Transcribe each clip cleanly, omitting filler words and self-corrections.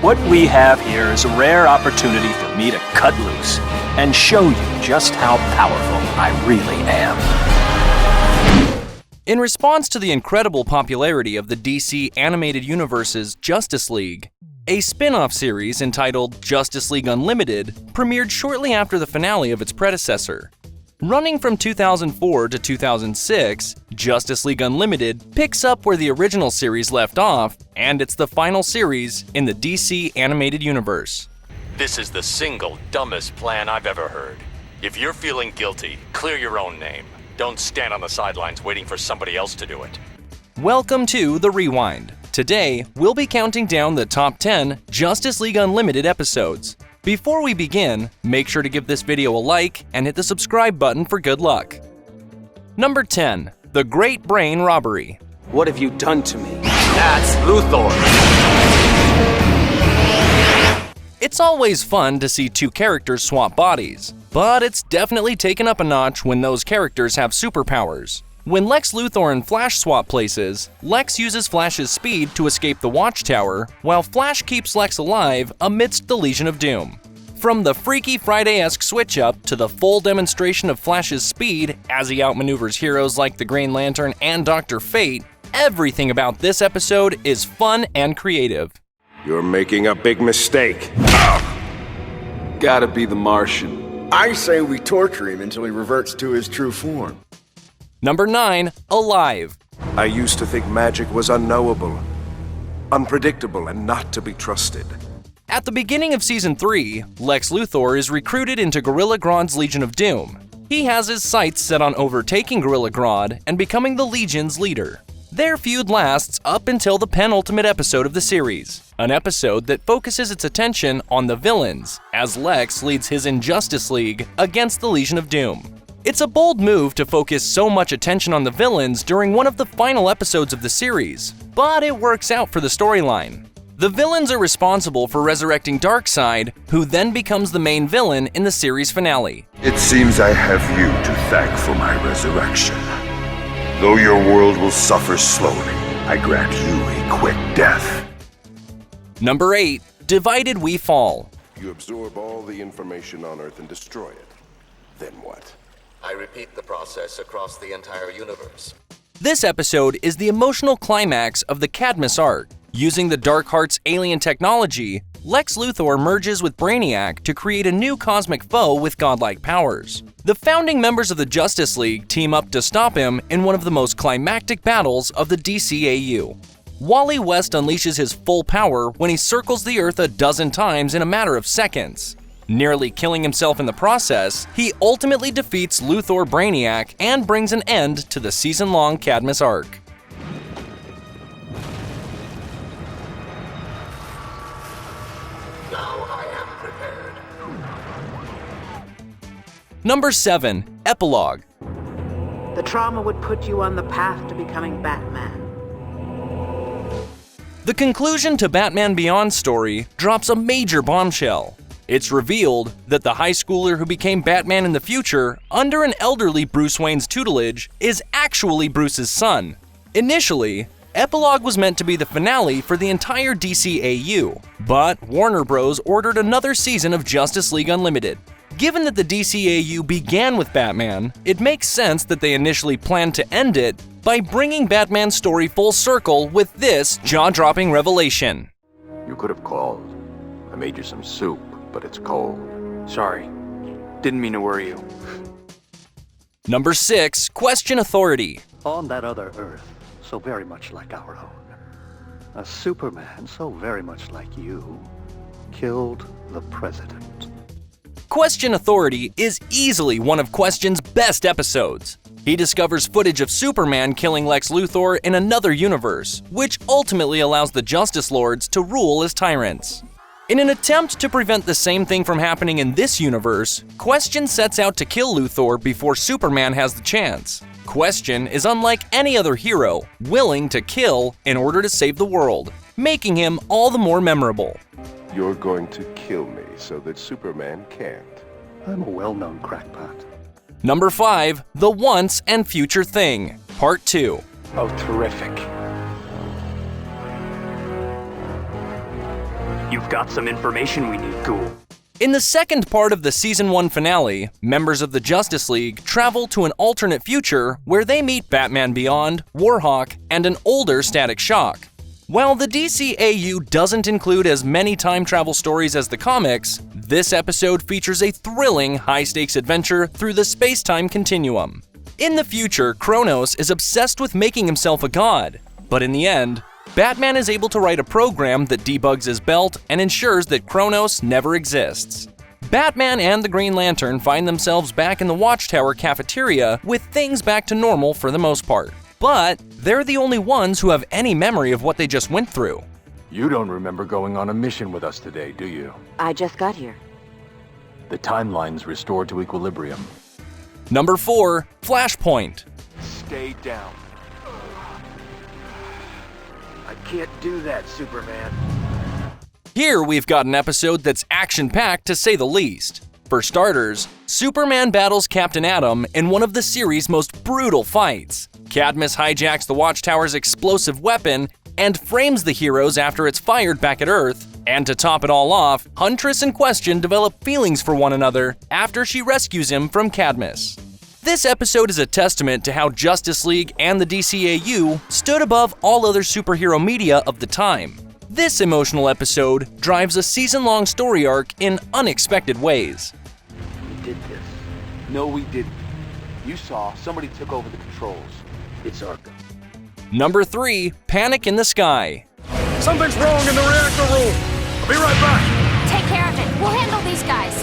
What we have here is a rare opportunity for me to cut loose and show you just how powerful I really am. In response to the incredible popularity of the DC animated universe's Justice League, a spin-off series entitled Justice League Unlimited premiered shortly after the finale of its predecessor. Running from 2004 to 2006, Justice League Unlimited picks up where the original series left off, and it's the final series in the DC animated universe. This is the single dumbest plan I've ever heard. If you're feeling guilty, clear your own name. Don't stand on the sidelines waiting for somebody else to do it. Welcome to The Rewind. Today, we'll be counting down the top 10 Justice League Unlimited episodes. Before we begin, make sure to give this video a like and hit the subscribe button for good luck. Number 10. The Great Brain Robbery. What have you done to me? That's Luthor! It's always fun to see two characters swap bodies, but it's definitely taken up a notch when those characters have superpowers. When Lex Luthor and Flash swap places, Lex uses Flash's speed to escape the Watchtower, while Flash keeps Lex alive amidst the Legion of Doom. From the Freaky Friday-esque switch-up to the full demonstration of Flash's speed as he outmaneuvers heroes like the Green Lantern and Dr. Fate, everything about this episode is fun and creative. You're making a big mistake. Gotta be the Martian. I say we torture him until he reverts to his true form. Number 9. Alive. I used to think magic was unknowable, unpredictable, and not to be trusted. At the beginning of Season 3, Lex Luthor is recruited into Gorilla Grodd's Legion of Doom. He has his sights set on overtaking Gorilla Grodd and becoming the Legion's leader. Their feud lasts up until the penultimate episode of the series, an episode that focuses its attention on the villains, as Lex leads his Injustice League against the Legion of Doom. It's a bold move to focus so much attention on the villains during one of the final episodes of the series, but it works out for the storyline. The villains are responsible for resurrecting Darkseid, who then becomes the main villain in the series finale. It seems I have you to thank for my resurrection. Though your world will suffer slowly, I grant you a quick death. Number 8. Divided We Fall. You absorb all the information on Earth and destroy it. Then what? I repeat the process across the entire universe. This episode is the emotional climax of the Cadmus arc. Using the Darkheart's alien technology, Lex Luthor merges with Brainiac to create a new cosmic foe with godlike powers. The founding members of the Justice League team up to stop him in one of the most climactic battles of the DCAU. Wally West unleashes his full power when he circles the Earth a dozen times in a matter of seconds. Nearly killing himself in the process, he ultimately defeats Luthor Brainiac and brings an end to the season-long Cadmus arc. Now I am prepared. Number 7. Epilogue. The trauma would put you on the path to becoming Batman. The conclusion to Batman Beyond's story drops a major bombshell. It's revealed that the high schooler who became Batman in the future, under an elderly Bruce Wayne's tutelage, is actually Bruce's son. Initially, Epilogue was meant to be the finale for the entire DCAU, but Warner Bros. Ordered another season of Justice League Unlimited. Given that the DCAU began with Batman, it makes sense that they initially planned to end it by bringing Batman's story full circle with this jaw-dropping revelation. You could have called. I made you some soup, but it's cold. Sorry. Didn't mean to worry you. Number 6. Question Authority. On that other Earth, so very much like our own, a Superman so very much like you killed the president. Question Authority is easily one of Question's best episodes. He discovers footage of Superman killing Lex Luthor in another universe, which ultimately allows the Justice Lords to rule as tyrants. In an attempt to prevent the same thing from happening in this universe, Question sets out to kill Luthor before Superman has the chance. Question is unlike any other hero, willing to kill in order to save the world, making him all the more memorable. You're going to kill me so that Superman can't. I'm a well-known crackpot. Number 5. The Once and Future Thing, Part 2. Oh, terrific. You've got some information we need, Ghoul. In the second part of the Season 1 finale, members of the Justice League travel to an alternate future where they meet Batman Beyond, Warhawk, and an older Static Shock. While the DCAU doesn't include as many time travel stories as the comics, this episode features a thrilling, high-stakes adventure through the space-time continuum. In the future, Kronos is obsessed with making himself a god, but in the end, Batman is able to write a program that debugs his belt and ensures that Kronos never exists. Batman and the Green Lantern find themselves back in the Watchtower cafeteria with things back to normal for the most part. But they're the only ones who have any memory of what they just went through. You don't remember going on a mission with us today, do you? I just got here. The timeline's restored to equilibrium. Number 4, Flashpoint. Stay down. I can't do that, Superman. Here we've got an episode that's action-packed to say the least. For starters, Superman battles Captain Atom in one of the series' most brutal fights. Cadmus hijacks the Watchtower's explosive weapon and frames the heroes after it's fired back at Earth. And to top it all off, Huntress and Question develop feelings for one another after she rescues him from Cadmus. This episode is a testament to how Justice League and the DCAU stood above all other superhero media of the time. This emotional episode drives a season-long story arc in unexpected ways. We did this. No, we didn't. You saw somebody took over the controls. It's our... Number 3, Panic in the Sky. Something's wrong in the reactor room. I'll be right back. Take care of it. We'll handle these guys.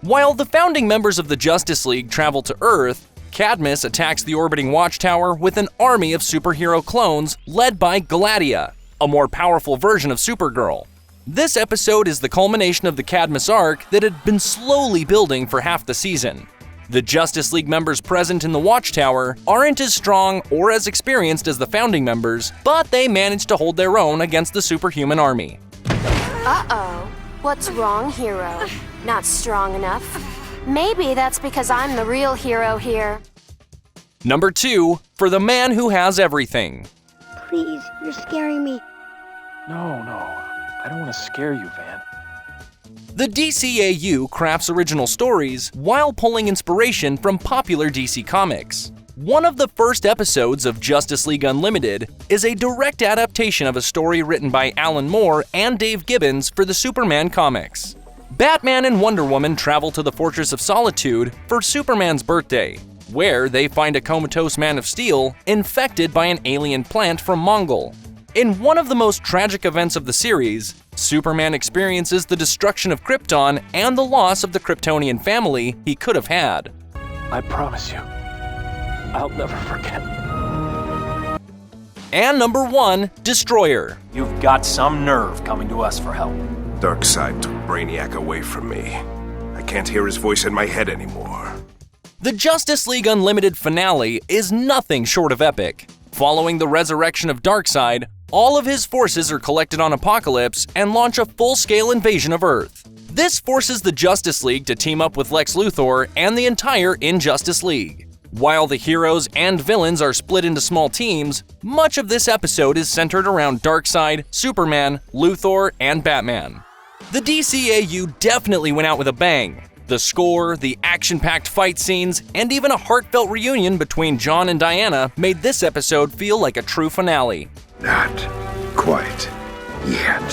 While the founding members of the Justice League travel to Earth, Cadmus attacks the orbiting Watchtower with an army of superhero clones led by Gladia, a more powerful version of Supergirl. This episode is the culmination of the Cadmus arc that had been slowly building for half the season. The Justice League members present in the Watchtower aren't as strong or as experienced as the founding members, but they managed to hold their own against the superhuman army. Uh-oh. What's wrong, hero? Not strong enough? Maybe that's because I'm the real hero here. Number 2, for the man who has everything. Please, you're scaring me. No, I don't want to scare you, Van. The DCAU crafts original stories while pulling inspiration from popular DC comics. One of the first episodes of Justice League Unlimited is a direct adaptation of a story written by Alan Moore and Dave Gibbons for the Superman comics. Batman and Wonder Woman travel to the Fortress of Solitude for Superman's birthday, where they find a comatose Man of Steel infected by an alien plant from Mongol. In one of the most tragic events of the series, Superman experiences the destruction of Krypton and the loss of the Kryptonian family he could have had. I promise you, I'll never forget. And number 1, Destroyer. You've got some nerve coming to us for help. Darkseid took Brainiac away from me. I can't hear his voice in my head anymore. The Justice League Unlimited finale is nothing short of epic. Following the resurrection of Darkseid, all of his forces are collected on Apokolips and launch a full-scale invasion of Earth. This forces the Justice League to team up with Lex Luthor and the entire Injustice League. While the heroes and villains are split into small teams, much of this episode is centered around Darkseid, Superman, Luthor, and Batman. The DCAU definitely went out with a bang. The score, the action-packed fight scenes, and even a heartfelt reunion between John and Diana made this episode feel like a true finale. Not quite yet.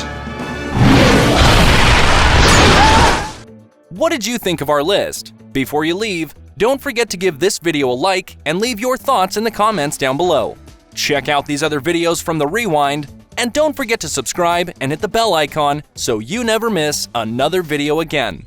What did you think of our list? Before you leave, don't forget to give this video a like and leave your thoughts in the comments down below. Check out these other videos from the Rewind, and don't forget to subscribe and hit the bell icon so you never miss another video again.